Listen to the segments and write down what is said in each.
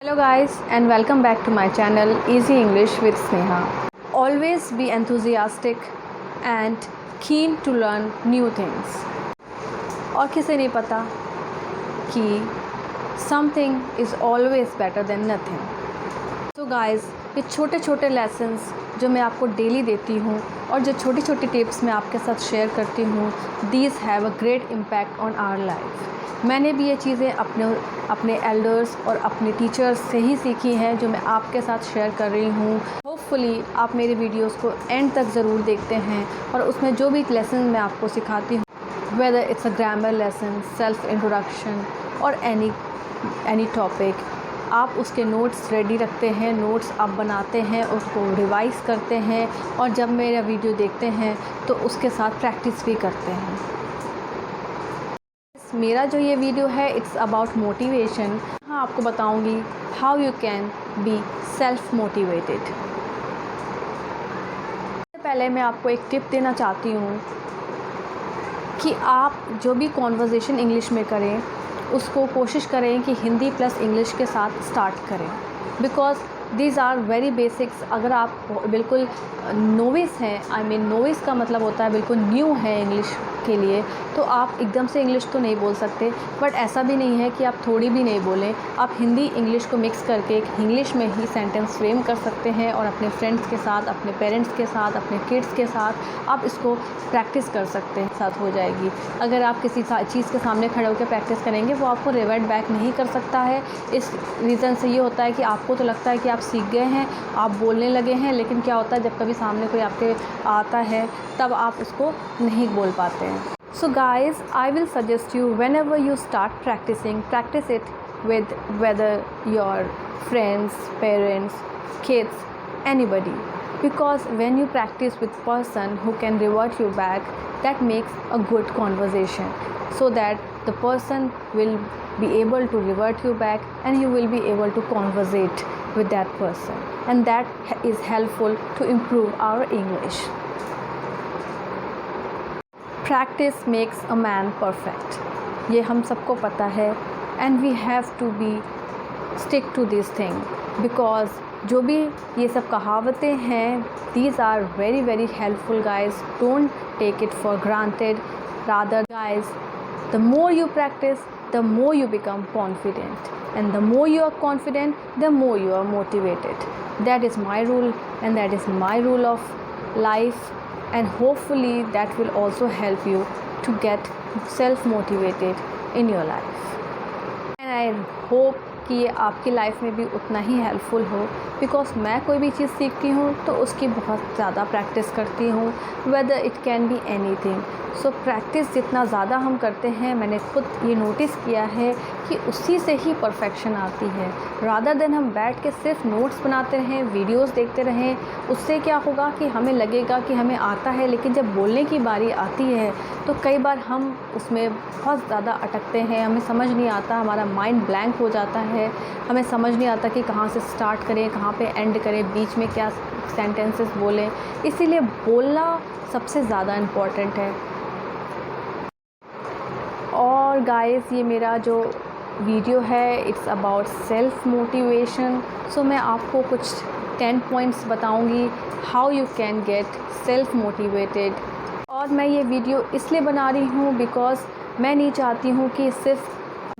Hello guys and welcome back to my channel Easy English with Sneha. Always be enthusiastic and keen to learn new things. और किसे नहीं पता कि something is always better than nothing. So guys, ये छोटे छोटे lessons जो मैं आपको डेली देती हूँ और जो छोटी छोटी टिप्स मैं आपके साथ शेयर करती हूँ, these have a great impact on our life. मैंने भी ये चीज़ें अपने एल्डर्स और अपने टीचर्स से ही सीखी हैं जो मैं आपके साथ शेयर कर रही हूँ। होपफुली आप मेरे वीडियोस को एंड तक ज़रूर देखते हैं और उसमें जो भी लेसन मैं आपको सिखाती हूँ, whether it's a grammar lesson, self introduction और एनी टॉपिक, आप उसके नोट्स रेडी रखते हैं, नोट्स आप बनाते हैं, उसको रिवाइज़ करते हैं और जब मेरा वीडियो देखते हैं तो उसके साथ प्रैक्टिस भी करते हैं। मेरा जो ये वीडियो है इट्स अबाउट मोटिवेशन। हाँ, आपको बताऊंगी how you can be self motivated. सबसे पहले मैं आपको एक टिप देना चाहती हूँ कि आप जो भी कॉन्वर्जेसन इंग्लिश में करें उसको कोशिश करें कि हिंदी प्लस इंग्लिश के साथ स्टार्ट करें, because these are very basics. अगर आप बिल्कुल नोविस हैं, नोविस का मतलब होता है बिल्कुल न्यू है इंग्लिश के लिए, तो आप एकदम से इंग्लिश तो नहीं बोल सकते, बट ऐसा भी नहीं है कि आप थोड़ी भी नहीं बोलें। आप हिंदी इंग्लिश को मिक्स करके एक इंग्लिश में ही सेंटेंस फ्रेम कर सकते हैं और अपने फ्रेंड्स के साथ, अपने पेरेंट्स के साथ, अपने किड्स के साथ आप इसको प्रैक्टिस कर सकते हैं, साथ हो जाएगी। अगर आप किसी चीज़ के सामने खड़े होकर प्रैक्टिस करेंगे वो आपको रिवर्ट बैक नहीं कर सकता है। इस रीज़न से ये होता है कि आपको तो लगता है कि आप सीख गए हैं, आप बोलने लगे हैं, लेकिन क्या होता है जब कभी सामने कोई आपके आता है तब आप उसको नहीं बोल पाते हैं। So guys, I will suggest you whenever you start practicing, practice it with whether your friends, parents, kids, anybody. Because when you practice with person who can revert you back, that makes a good conversation. So that the person will be able to revert you back and you will be able to conversate with that person. And that is helpful to improve our English. Practice makes a man perfect, ये हम सबको पता है and we have to be stick to this thing, because जो भी ये सब कहावतें हैं, these are very very helpful guys. Don't take it for granted, rather guys the more you practice the more you become confident, and the more you are confident the more you are motivated. That is my rule and that is my rule of life, and hopefully that will also help you to get self motivated in your life. And I hope कि ये आपकी life में भी उतना ही helpful हो, because मैं कोई भी चीज़ सीखती हूँ तो उसकी बहुत ज़्यादा प्रैक्टिस करती हूँ, whether it can be anything. So practice जितना ज़्यादा हम करते हैं, मैंने खुद ये नोटिस किया है कि उसी से ही परफेक्शन आती है। रादर देन हम बैठ के सिर्फ नोट्स बनाते रहें, वीडियोस देखते रहें, उससे क्या होगा कि हमें लगेगा कि हमें आता है, लेकिन जब बोलने की बारी आती है तो कई बार हम उसमें बहुत ज़्यादा अटकते हैं, हमें समझ नहीं आता, हमारा माइंड ब्लैंक हो जाता है, हमें समझ नहीं आता कि कहाँ से स्टार्ट करें, कहाँ पे एंड करें, बीच में क्या सेंटेंसेस बोलें। इसीलिए बोलना सबसे ज़्यादा इम्पॉर्टेंट है। और गाइस, ये मेरा जो वीडियो है इट्स अबाउट सेल्फ मोटिवेशन। सो मैं आपको कुछ 10 पॉइंट्स बताऊंगी how you can get self motivated. और मैं ये वीडियो इसलिए बना रही हूँ बिकॉज़ मैं नहीं चाहती हूँ कि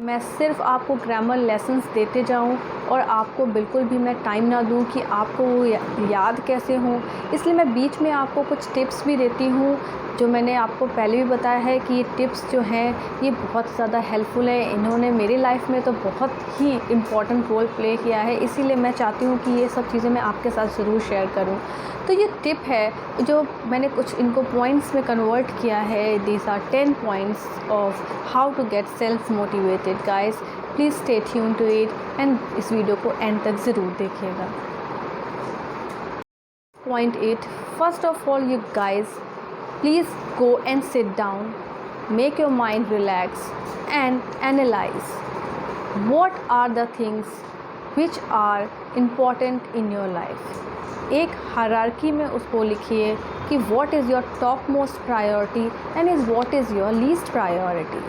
मैं सिर्फ आपको ग्रामर लेसन्स देते जाऊं और आपको बिल्कुल भी मैं टाइम ना दूं कि आपको वो याद कैसे हों। इसलिए मैं बीच में आपको कुछ टिप्स भी देती हूं, जो मैंने आपको पहले भी बताया है कि ये टिप्स जो हैं ये बहुत ज़्यादा हेल्पफुल है। इन्होंने मेरी लाइफ में तो बहुत ही इम्पॉर्टेंट रोल प्ले किया है, इसीलिए मैं चाहती हूँ कि ये सब चीज़ें मैं आपके साथ ज़रूर शेयर करूँ। तो ये टिप है जो मैंने कुछ इनको पॉइंट्स में कन्वर्ट किया है। These are 10 points of how to get self motivated. Guys, please stay tune to it and इस वीडियो को एंड तक ज़रूर देखिएगा। Point 8. First of all, you guys, please go and sit down, make your mind relax and analyze what are the things which are important in your life. एक hierarchy में उसको लिखिए कि what is your top most priority and is what is your least priority.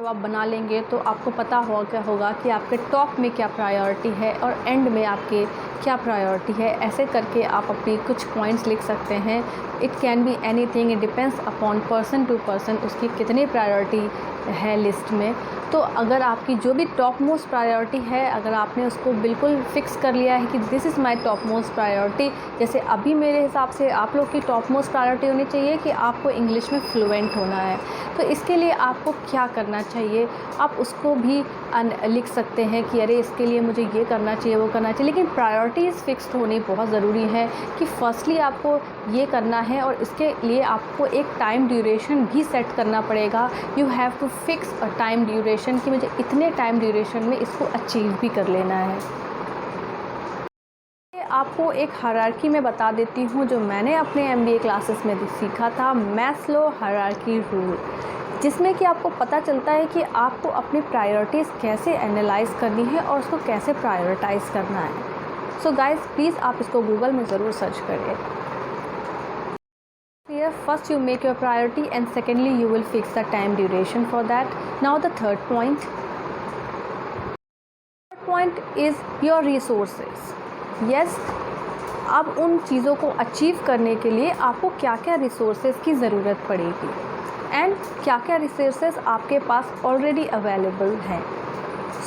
आप बना लेंगे तो आपको पता होगा कि आपके टॉप में क्या प्रायोरिटी है और एंड में आपके क्या प्रायोरिटी है। ऐसे करके आप अपनी कुछ पॉइंट्स लिख सकते हैं। It can be anything, it depends upon person to person उसकी कितनी प्रायोरिटी है लिस्ट में। तो अगर आपकी जो भी टॉप मोस्ट प्रायोरिटी है, अगर आपने उसको बिल्कुल फ़िक्स कर लिया है कि this is my top most priority, जैसे अभी मेरे हिसाब से आप लोग की टॉप मोस्ट प्रायोरिटी होनी चाहिए कि आपको इंग्लिश में फ्लुएंट होना है। तो इसके लिए आपको क्या करना चाहिए, आप उसको भी लिख सकते हैं कि अरे इसके लिए मुझे ये करना चाहिए, वो करना चाहिए। लेकिन प्रायोरिटीज़ फिक्स्ड होनी बहुत ज़रूरी है कि फर्स्टली आपको ये करना है और इसके लिए आपको एक टाइम ड्यूरेशन भी सेट करना पड़ेगा। You have to fix a time duration कि मुझे इतने टाइम ड्यूरेशन में इसको अचीव भी कर लेना है। आपको एक हायरार्की में बता देती हूँ जो मैंने अपने MBA क्लासेस में सीखा था, मैस्लो हायरार्की रूल, जिसमें कि आपको पता चलता है कि आपको अपनी प्रायोरिटीज़ कैसे एनालाइज करनी है और उसको कैसे प्रायोरिटाइज़ करना है। सो गाइस प्लीज़ आप इसको गूगल में ज़रूर सर्च करिए। First you make your priority and secondly you will fix the time duration for that. Now the third point is your resources. Yes, अब उन चीज़ों को अचीव करने के लिए आपको क्या क्या रिसोर्सेज की ज़रूरत पड़ेगी एंड क्या क्या रिसोर्सेज आपके पास ऑलरेडी अवेलेबल हैं।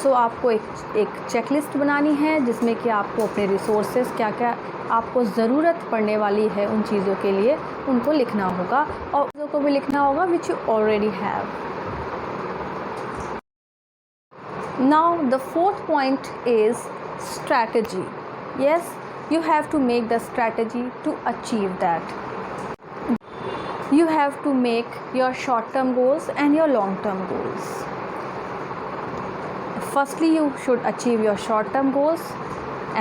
सो आपको एक चेकलिस्ट बनानी है जिसमें कि आपको अपने रिसोर्सेज क्या क्या आपको ज़रूरत पड़ने वाली है उन चीज़ों के लिए उनको लिखना होगा और चीज़ों को भी लिखना होगा which you already have. Now the fourth point is strategy. Yes, you have to make the strategy to achieve that. You have to make your short-term goals and your long-term goals. Firstly, you should achieve your short-term goals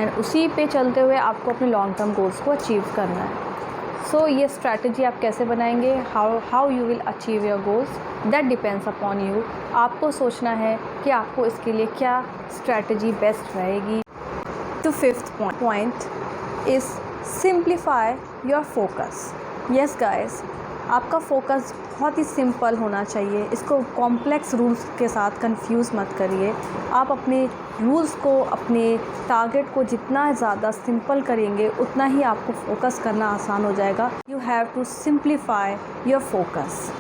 and उसी पे चलते हुए आपको अपने long-term goals को achieve करना है। So ये strategy आप कैसे बनाएंगे, how you will achieve your goals, that depends upon you. आपको सोचना है कि आपको इसके लिए क्या strategy best रहेगी। The fifth point is simplify your focus. Yes guys, आपका फोकस बहुत ही सिंपल होना चाहिए। इसको कॉम्प्लेक्स रूल्स के साथ कंफ्यूज मत करिए। आप अपने रूल्स को, अपने टारगेट को जितना ज़्यादा सिंपल करेंगे उतना ही आपको फोकस करना आसान हो जाएगा। You have to simplify your focus.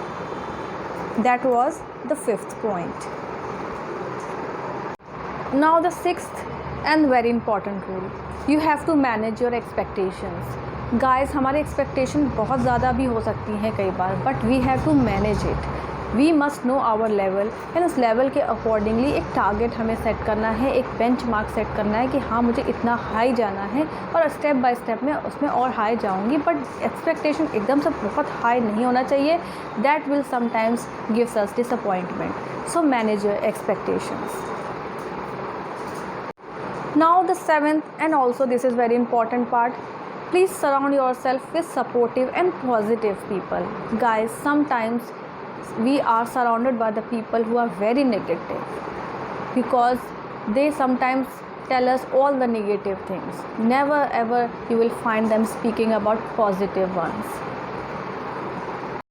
That was the fifth point. Now the sixth and very important rule, you have to manage your expectations. Guys, हमारे एक्सपेक्टेशन बहुत ज़्यादा भी हो सकती हैं कई बार, but we have to manage it. We must know our level and उस लेवल के अकॉर्डिंगली एक टारगेट हमें सेट करना है, एक बेंचमार्क सेट करना है कि हाँ मुझे इतना हाई जाना है और स्टेप बाय स्टेप में उसमें और हाई जाऊँगी। बट एक्सपेक्टेशन एकदम से बहुत हाई नहीं होना चाहिए, that will sometimes gives us disappointment. So manage your expectations. Now the seventh and also this is very important part, please surround yourself with supportive and positive people. Guys, sometimes we are surrounded by the people who are very negative because they sometimes tell us all the negative things. Never ever you will find them speaking about positive ones.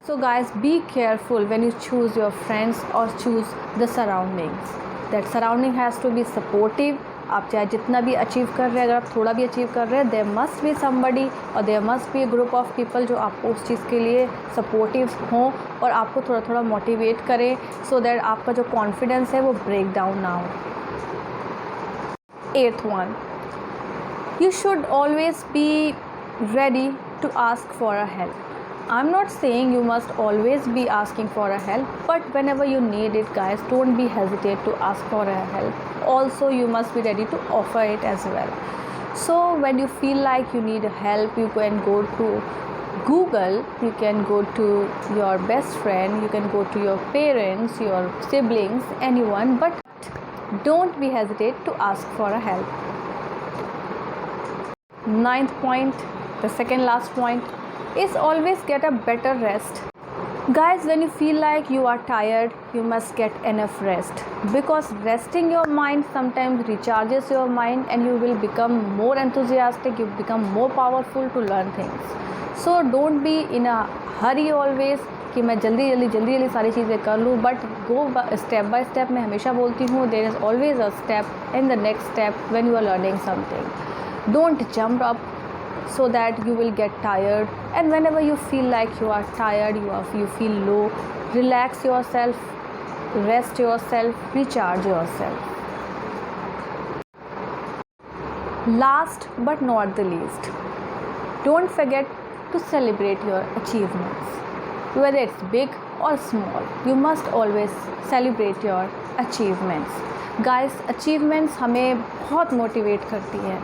So guys, be careful when you choose your friends or choose the surroundings. That surrounding has to be supportive. आप चाहे जितना भी achieve कर रहे हैं, अगर आप थोड़ा भी अचीव कर रहे हैं, देयर मस्ट बी समबडी और there must be a group of people जो आपको उस चीज़ के लिए सपोर्टिव हों और आपको थोड़ा थोड़ा मोटिवेट करें, सो दैट आपका जो कॉन्फिडेंस है वो ब्रेक डाउन ना हो। Eighth one, you should always be ready to ask for a help. I'm not saying you must always be asking for a help, but whenever you need it guys, don't be hesitate to ask for a help. Also you must be ready to offer it as well. So when you feel like you need help, you can go to Google, you can go to your best friend, you can go to your parents, your siblings, anyone, but don't be hesitate to ask for a help. Ninth point, the second last point, is always get a better rest. Guys, when you feel like you are tired, you must get enough rest, because resting your mind sometimes recharges your mind and you will become more enthusiastic, you become more powerful to learn things. So don't be in a hurry always, कि मैं जल्दी सारी चीज़ें कर लूँ, but go step by step. मैं हमेशा बोलती हूँ there is always a step in the next step when you are learning something. Don't jump up so that you will get tired, and whenever you feel like you are tired, you feel low, relax yourself, rest yourself, recharge yourself. Last but not the least, don't forget to celebrate your achievements, whether it's big or small. You must always celebrate your achievements. Guys, achievements हमें बहुत motivate करती है,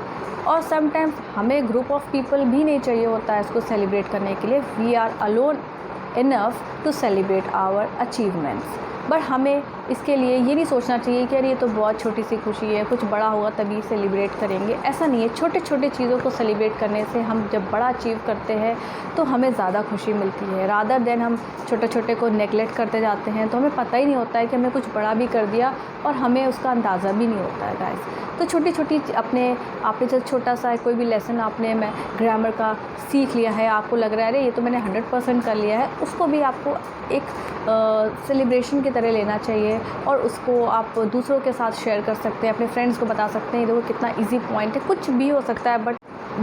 और sometimes हमें group of people भी नहीं चाहिए होता है इसको सेलिब्रेट करने के लिए। We are alone enough to celebrate our achievements, but हमें इसके लिए ये नहीं सोचना चाहिए कि यार ये तो बहुत छोटी सी खुशी है, कुछ बड़ा होगा तभी सेलिब्रेट करेंगे। ऐसा नहीं है। छोटे छोटे चीज़ों को सेलिब्रेट करने से हम जब बड़ा अचीव करते हैं तो हमें ज़्यादा खुशी मिलती है, रादर देन हम छोटे छोटे को नेगलेक्ट करते जाते हैं तो हमें पता ही नहीं होता है कि हमने कुछ बड़ा भी कर दिया और हमें उसका अंदाज़ा भी नहीं होता है गाइस। तो छोटी छोटी आपने जब छोटा सा कोई भी लेसन आपने मैं ग्रामर का सीख लिया है, आपको लग रहा है अरे ये तो मैंने 100% कर लिया है, उसको भी आपको एक सेलिब्रेशन की तरह लेना चाहिए, और उसको आप दूसरों के साथ शेयर कर सकते हैं, अपने फ्रेंड्स को बता सकते हैं देखो कितना इजी पॉइंट है। कुछ भी हो सकता है,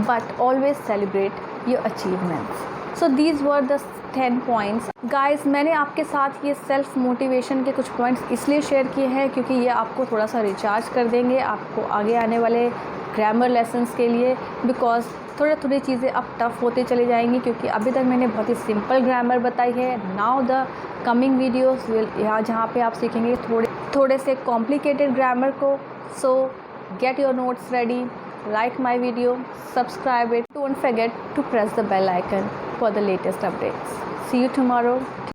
but always celebrate your achievements. So these were the 10 points guys. मैंने आपके साथ ये सेल्फ मोटिवेशन के कुछ पॉइंट्स इसलिए शेयर किए हैं क्योंकि ये आपको थोड़ा सा रिचार्ज कर देंगे आपको आगे आने वाले ग्रामर लेसन्स के लिए, बिकॉज थोड़ी चीज़ें अब टफ़ होते चली जाएंगी, क्योंकि अभी तक मैंने बहुत ही सिंपल ग्रामर बताई है। Now the coming videos will यहाँ जहाँ पे आप सीखेंगे थोड़े से कॉम्प्लिकेटेड ग्रामर को। सो get your notes ready, like my video, subscribe it, don't forget to press the bell icon for the latest updates. See you tomorrow.